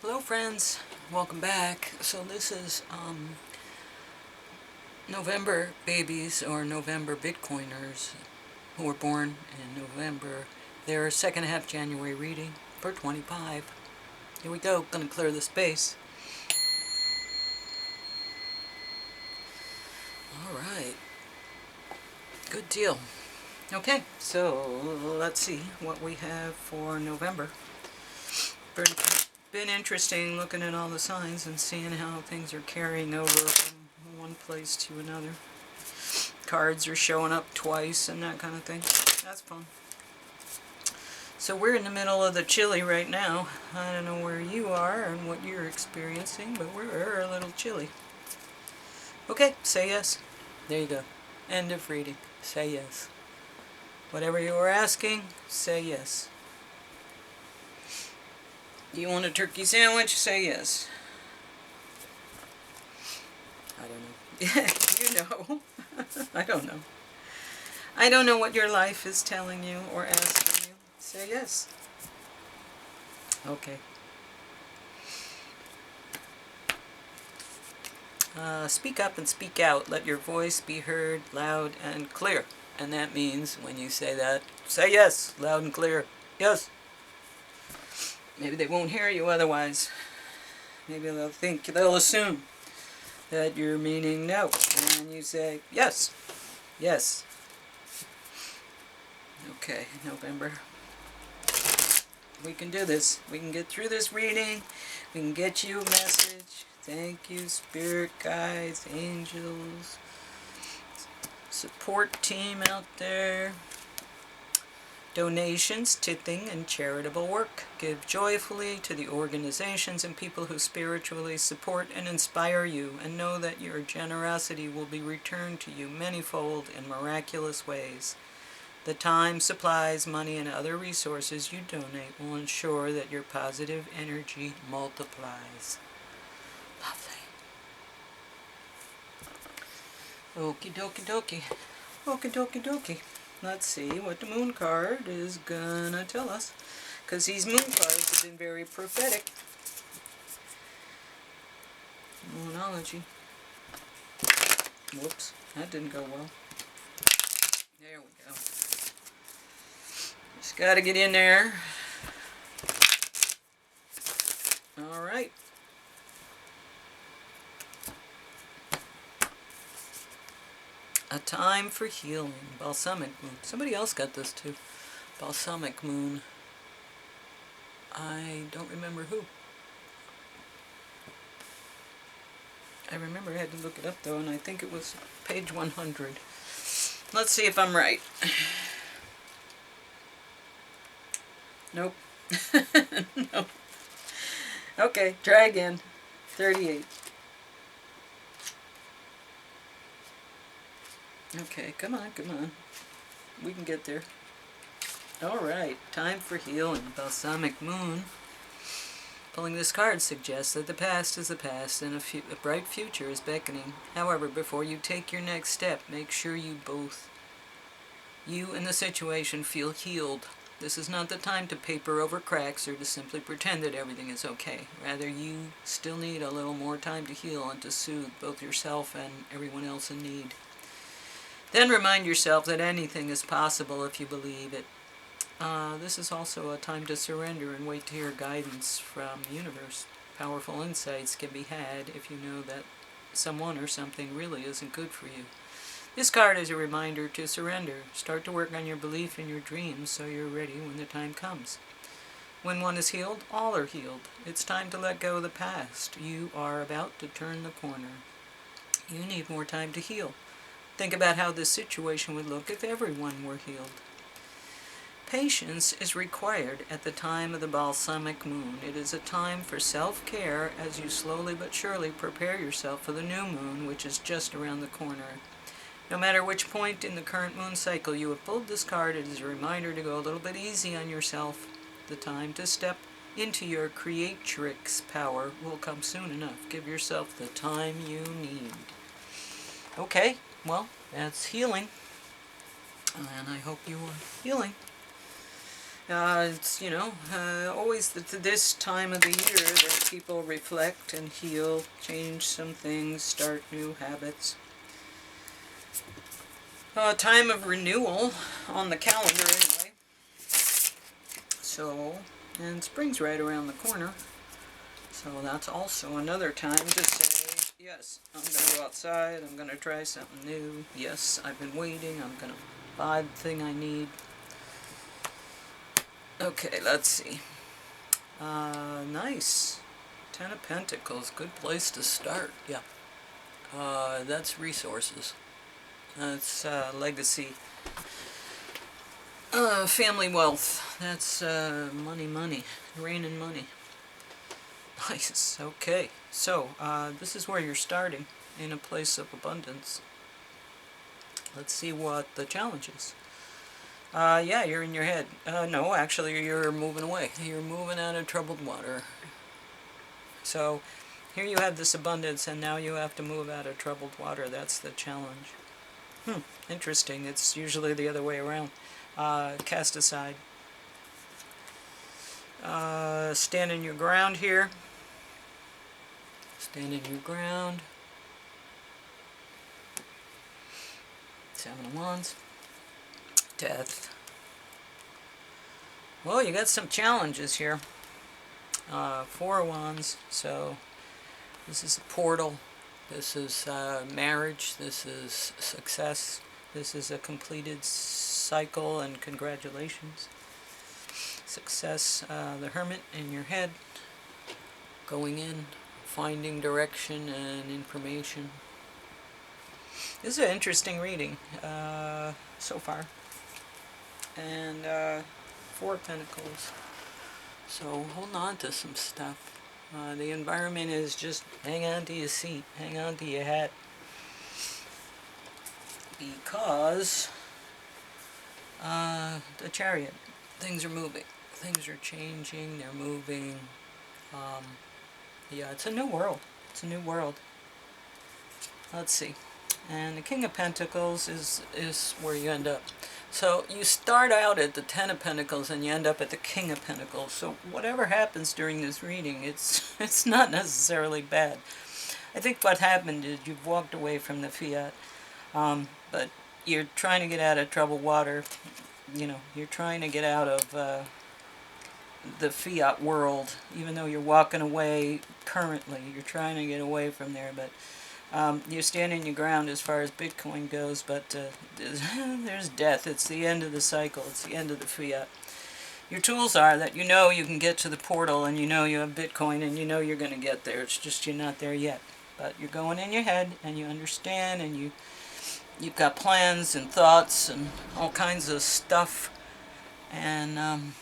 Hello friends, welcome back. So this is November babies or November Bitcoiners who were born in November. Their second half January reading for 25. Here we go, gonna clear the space. Alright, good deal. Okay, so let's see what we have for November. Been interesting looking at all the signs and seeing how things are carrying over from one place to another. Cards are showing up twice and that kind of thing. That's fun. So we're in the middle of the chilly right now. I don't know where you are and what you're experiencing, but we're a little chilly. Okay, say yes. There you go. End of reading. Say yes. Whatever you were asking, say yes. Do you want a turkey sandwich? Say yes. I don't know. You know. I don't know. I don't know what your life is telling you or asking you. Say yes. Okay. Speak up and speak out. Let your voice be heard loud and clear. And that means when you say that, say yes, loud and clear. Yes. Maybe they won't hear you otherwise. Maybe they'll assume that you're meaning no. And you say yes. Yes. Okay, November. We can do this. We can get through this reading. We can get you a message. Thank you, spirit guides, angels, support team out there. Donations, tithing, and charitable work. Give joyfully to the organizations and people who spiritually support and inspire you, and know that your generosity will be returned to you manyfold in miraculous ways. The time, supplies, money, and other resources you donate will ensure that your positive energy multiplies. Lovely. Okie dokie dokie. Okie dokie dokie. Let's see what the moon card is gonna tell us. Because these moon cards have been very prophetic. Moonology. Whoops, that didn't go well. There we go. Just gotta get in there. Alright. A time for healing. Balsamic moon. Somebody else got this too. Balsamic moon. I don't remember who. I remember I had to look it up though, and I think it was page 100. Let's see if I'm right. Nope. Nope. Okay, try again. 38. Okay, come on, come on. We can get there. Alright, time for healing. Balsamic moon. Pulling this card suggests that the past is the past and a bright future is beckoning. However, before you take your next step, make sure you and the situation feel healed. This is not the time to paper over cracks or to simply pretend that everything is okay. Rather, you still need a little more time to heal and to soothe both yourself and everyone else in need. Then remind yourself that anything is possible if you believe it. This is also a time to surrender and wait to hear guidance from the universe. Powerful insights can be had if you know that someone or something really isn't good for you. This card is a reminder to surrender. Start to work on your belief in your dreams so you're ready when the time comes. When one is healed, all are healed. It's time to let go of the past. You are about to turn the corner. You need more time to heal. Think about how this situation would look if everyone were healed. Patience is required at the time of the balsamic moon. It is a time for self-care as you slowly but surely prepare yourself for the new moon, which is just around the corner. No matter which point in the current moon cycle you have pulled this card, it is a reminder to go a little bit easy on yourself. The time to step into your creatrix power will come soon enough. Give yourself the time you need. Okay, well, that's healing. And I hope you are healing. It's, you know, always this time of the year that people reflect and heal, change some things, start new habits. Time of renewal on the calendar anyway. So, and spring's right around the corner. So that's also another time to say, yes, I'm going to go outside, I'm going to try something new. Yes, I've been waiting, I'm going to buy the thing I need. Okay, let's see. Nice. Ten of Pentacles, good place to start, yeah. That's resources. That's legacy. Family wealth. That's money. Rain and money. Nice. Okay. So, this is where you're starting, in a place of abundance. Let's see what the challenge is. Yeah, you're in your head. No, actually, you're moving away. You're moving out of troubled water. So, here you have this abundance, and now you have to move out of troubled water. That's the challenge. Interesting. It's usually the other way around. Cast aside. Stand in your ground here. Stand in your ground. Seven of Wands. Death. Well, you got some challenges here. Four of Wands. So this is a portal. This is marriage. This is success. This is a completed cycle, and congratulations. Success. The Hermit in your head. Going in. Finding direction and information. This is an interesting reading so far. And Four of Pentacles. So hold on to some stuff. The environment is just hang on to your seat, hang on to your hat. Because the Chariot, things are moving. Things are changing, they're moving. Yeah, it's a new world. It's a new world. Let's see. And the King of Pentacles is where you end up. So you start out at the Ten of Pentacles and you end up at the King of Pentacles. So whatever happens during this reading, it's not necessarily bad. I think what happened is you've walked away from the fiat, but you're trying to get out of troubled water. You know, you're trying to get out of the fiat world, even though you're walking away currently. You're trying to get away from there, but you're standing your ground as far as Bitcoin goes, but there's death. It's the end of the cycle. It's the end of the fiat. Your tools are that you know you can get to the portal, and you know you have Bitcoin, and you know you're going to get there. It's just you're not there yet. But you're going in your head, and you understand, and you've got plans and thoughts and all kinds of stuff. And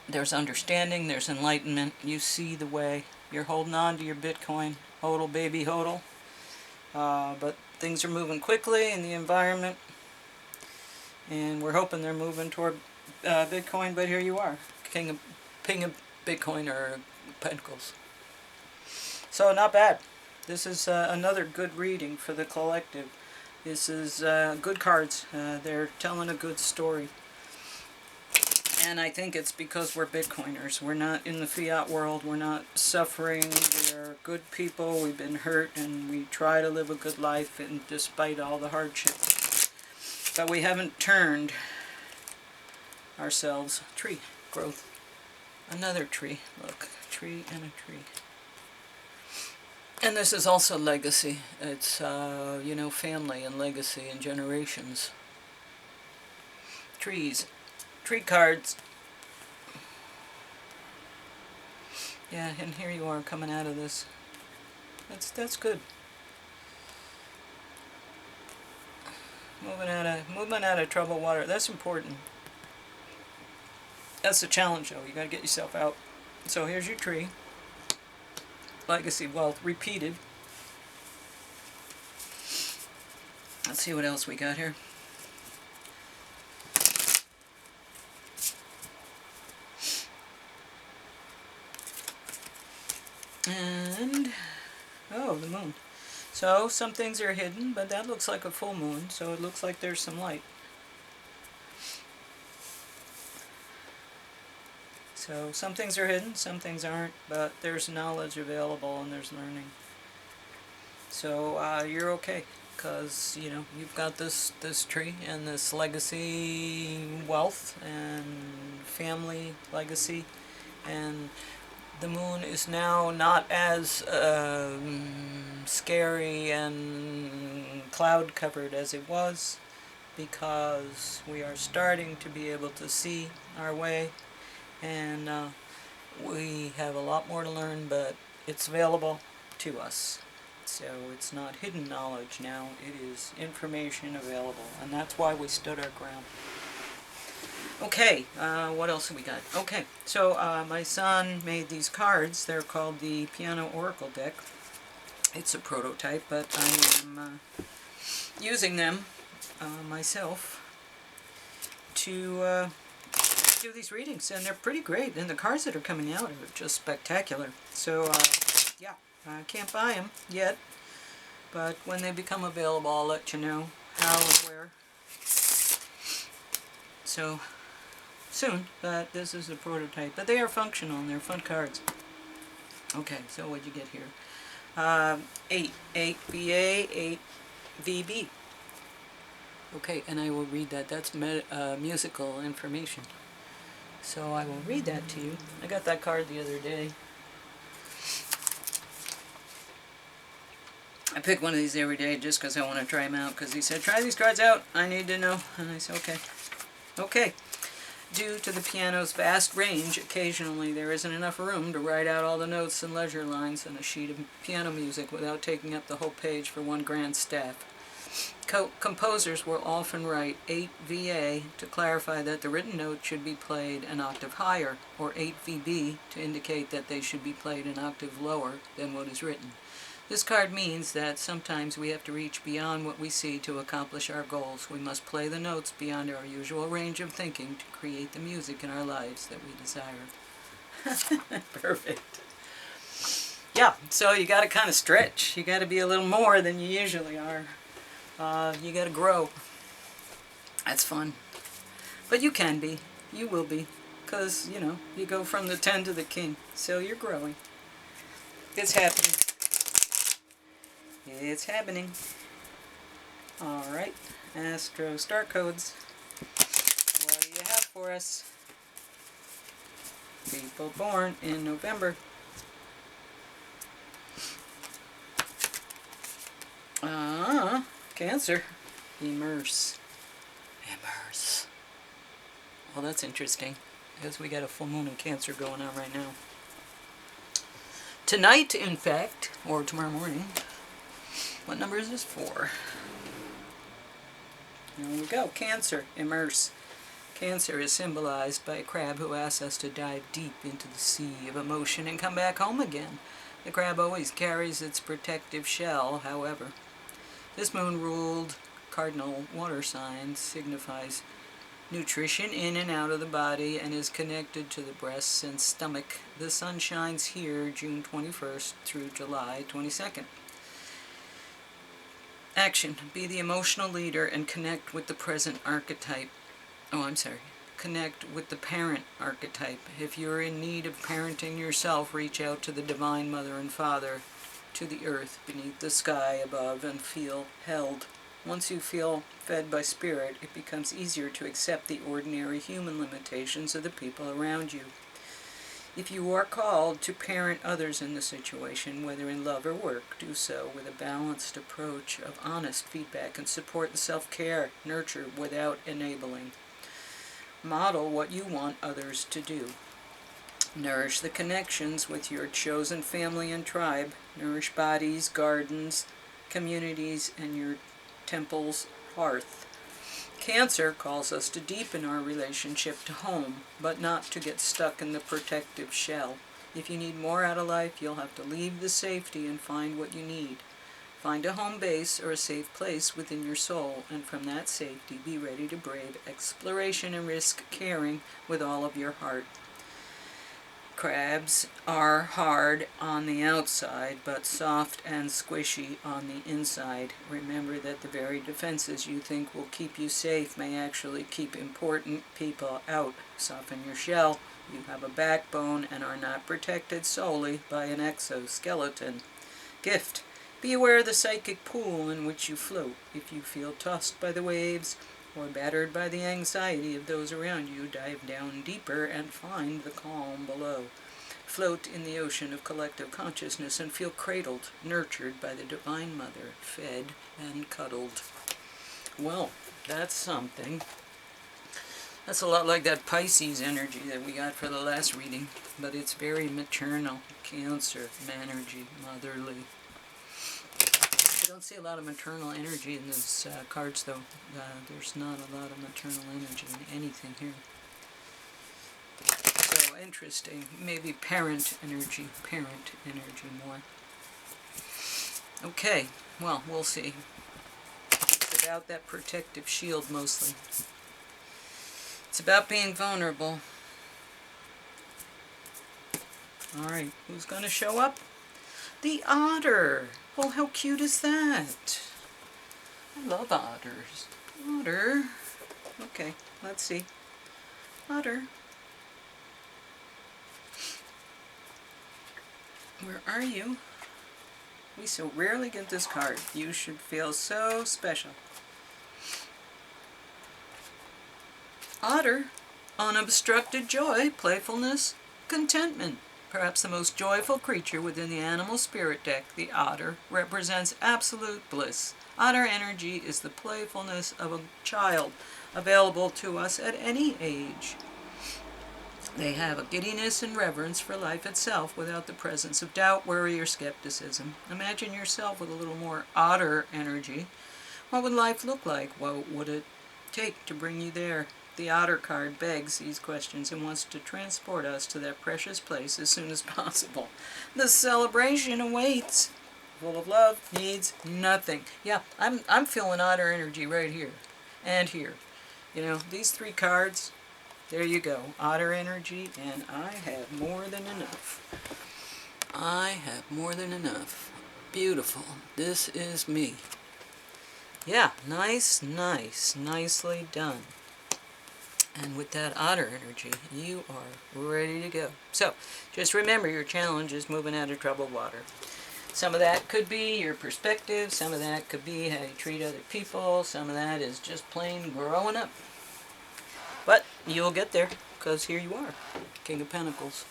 there's understanding, there's enlightenment. You see the way. You're holding on to your Bitcoin. Hodl, baby, hodl. But things are moving quickly in the environment, and we're hoping they're moving toward Bitcoin, but here you are, King of Bitcoin or Pentacles. So not bad. This is another good reading for the collective. This is good cards. They're telling a good story. And I think it's because we're Bitcoiners. We're not in the fiat world. We're not suffering. We're good people. We've been hurt, and we try to live a good life, and despite all the hardship. But we haven't turned ourselves. Tree. Growth. Another tree. Look. Tree and a tree. And this is also legacy. It's, you know, family and legacy and generations. Trees. Tree cards. Yeah, and here you are coming out of this. That's good. Moving out of troubled water. That's important. That's the challenge, though. You got to get yourself out. So here's your tree. Legacy, wealth, repeated. Let's see what else we got here. And, oh, the moon. So, some things are hidden, but that looks like a full moon, so it looks like there's some light. So some things are hidden, some things aren't, but there's knowledge available and there's learning. So you're okay, because you've got this tree and this legacy wealth and family legacy, and the moon is now not as scary and cloud covered as it was, because we are starting to be able to see our way, and we have a lot more to learn, but it's available to us. So it's not hidden knowledge now, it is information available, and that's why we stood our ground. Okay, what else have we got? Okay, so my son made these cards. They're called the Piano Oracle Deck. It's a prototype, but I am using them myself to do these readings, and they're pretty great, and the cards that are coming out are just spectacular. So yeah, I can't buy them yet, but when they become available I'll let you know how and where. So soon, but this is a prototype, but they are functional and they're fun cards. Okay, so what'd you get here? 8 VA, 8 VB. Okay, and I will read that. That's musical information. So I will read that to you. I got that card the other day. I pick one of these every day just because I want to try them out, because he said, try these cards out, I need to know. And I said, okay. Okay. Due to the piano's vast range, occasionally there isn't enough room to write out all the notes and leisure lines on a sheet of piano music without taking up the whole page for one grand staff. Composers will often write 8 VA to clarify that the written note should be played an octave higher, or 8 VB to indicate that they should be played an octave lower than what is written. This card means that sometimes we have to reach beyond what we see to accomplish our goals. We must play the notes beyond our usual range of thinking to create the music in our lives that we desire. Perfect. Yeah, so you got to kind of stretch. You got to be a little more than you usually are. You got to grow. That's fun. But you can be. You will be. Because, you go from the 10 to the king. So you're growing. It's happening. It's happening. Alright, Astro Star Codes. What do you have for us? People born in November. Cancer. Immerse. Immerse. Well, that's interesting, because we got a full moon in Cancer going on right now. Tonight, in fact, or tomorrow morning. What number is this for? There we go. Cancer. Immerse. Cancer is symbolized by a crab who asks us to dive deep into the sea of emotion and come back home again. The crab always carries its protective shell, however. This moon-ruled cardinal water sign signifies nutrition in and out of the body and is connected to the breasts and stomach. The sun shines here June 21st through July 22nd. Action. Be the emotional leader and connect with the present archetype. Connect with the parent archetype. If you're in need of parenting yourself, reach out to the Divine Mother and Father, to the earth beneath the sky above, and feel held. Once you feel fed by spirit, it becomes easier to accept the ordinary human limitations of the people around you. If you are called to parent others in the situation, whether in love or work, do so with a balanced approach of honest feedback and support and self-care. Nurture without enabling. Model what you want others to do. Nourish the connections with your chosen family and tribe. Nourish bodies, gardens, communities, and your temple's hearth. Cancer calls us to deepen our relationship to home, but not to get stuck in the protective shell. If you need more out of life, you'll have to leave the safety and find what you need. Find a home base or a safe place within your soul, and from that safety, be ready to brave exploration and risk caring with all of your heart. Crabs are hard on the outside, but soft and squishy on the inside. Remember that the very defenses you think will keep you safe may actually keep important people out. Soften your shell, You have a backbone and are not protected solely by an exoskeleton. Gift. Be aware of the psychic pool in which you float. If you feel tossed by the waves or battered by the anxiety of those around you, dive down deeper and find the calm below. Float in the ocean of collective consciousness and feel cradled, nurtured by the Divine Mother, fed and cuddled. Well, that's something. That's a lot like that Pisces energy that we got for the last reading, but it's very maternal, Cancer energy, motherly. I don't see a lot of maternal energy in these cards, though. There's not a lot of maternal energy in anything here. So, interesting. Maybe parent energy more. Okay, well, we'll see. It's about that protective shield, mostly. It's about being vulnerable. Alright, who's going to show up? The otter! Well, how cute is that? I love otters. Otter. Okay, let's see. Otter. Where are you? We so rarely get this card. You should feel so special. Otter. Unobstructed joy, playfulness, contentment. Perhaps the most joyful creature within the animal spirit deck, the otter, represents absolute bliss. Otter energy is the playfulness of a child, available to us at any age. They have a giddiness and reverence for life itself without the presence of doubt, worry, or skepticism. Imagine yourself with a little more otter energy. What would life look like? What would it take to bring you there? The otter card begs these questions and wants to transport us to that precious place as soon as possible. The celebration awaits. Full of love, needs nothing. Yeah, I'm feeling otter energy right here and here. You know, these three cards, there you go. Otter energy, and I have more than enough. I have more than enough. Beautiful. This is me. Yeah, nicely done. And with that otter energy, you are ready to go. So, just remember your challenge is moving out of troubled water. Some of that could be your perspective, some of that could be how you treat other people, some of that is just plain growing up. But you'll get there, because here you are, King of Pentacles.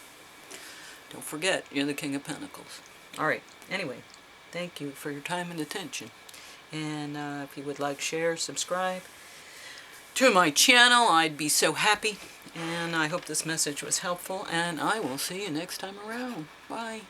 Don't forget, you're the King of Pentacles. Alright, anyway, thank you for your time and attention. And if you would like, share, subscribe to my channel, I'd be so happy. And I hope this message was helpful, and I will see you next time around. Bye.